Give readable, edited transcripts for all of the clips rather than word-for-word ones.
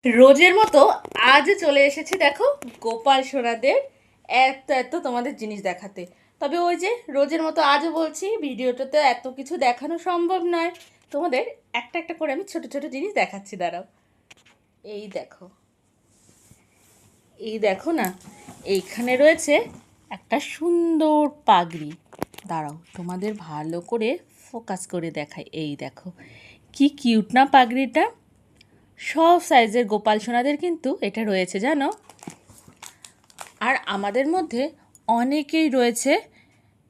রোজের মতো আজ চলে এসেছি দেখো গোপাল সোনাদের এত এত তোমাদের জিনিস দেখাতে। তবে ওই যে রোজের মতো আজও বলছি, ভিডিওটাতে এত কিছু দেখানো সম্ভব নয়। তোমাদের একটা একটা করে আমি ছোট ছোট জিনিস দেখাচ্ছি, দাঁড়াও। এই দেখো, এই দেখো না, এইখানে রয়েছে একটা সুন্দর পাগড়ি। দাঁড়াও তোমাদের ভালো করে ফোকাস করে দেখাই। এই দেখো কি কিউট না পাগড়িটা। সব সাইজের গোপাল সোনাদের কিন্তু এটা রয়েছে জানো। আর আমাদের মধ্যে অনেকেই রয়েছে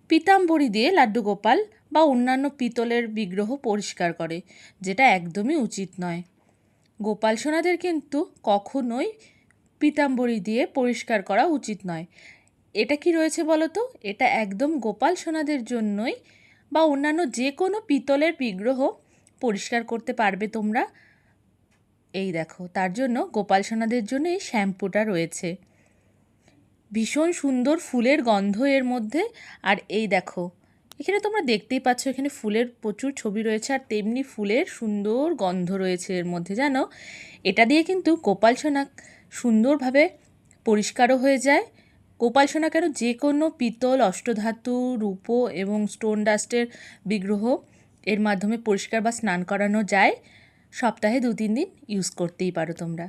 পিতাম্বরী দিয়ে লাড্ডু গোপাল বা অন্যান্য পিতলের বিগ্রহ পরিষ্কার করে, যেটা একদমই উচিত নয়। গোপাল সোনাদের কিন্তু কখনোই পিতাম্বরী দিয়ে পরিষ্কার করা উচিত নয়। এটা কি রয়েছে বলো তো, এটা একদম গোপাল সোনাদের জন্যই, বা অন্যান্য যে কোনো পিতলের বিগ্রহ পরিষ্কার করতে পারবে তোমরা। এই দেখো, তার জন্য গোপাল সোনাদের জন্য এই শ্যাম্পুটা রয়েছে। ভীষণ সুন্দর ফুলের গন্ধ এর মধ্যে। আর এই দেখো, এখানে তোমরা দেখতেই পাচ্ছ, এখানে ফুলের প্রচুর ছবি রয়েছে, আর তেমনি ফুলের সুন্দর গন্ধ রয়েছে এর মধ্যে জানো। এটা দিয়ে কিন্তু গোপাল সোনা সুন্দরভাবে পরিষ্কারও হয়ে যায়। গোপাল সোনা কেন, যে কোনো পিতল, অষ্টধাতু, রূপো এবং স্টোন ডাস্টের বিগ্রহ এর মাধ্যমে পরিষ্কার বা স্নান করানো যায়। সপ্তাহে 2-3 দিন ইউজ করতেই পারো তোমরা।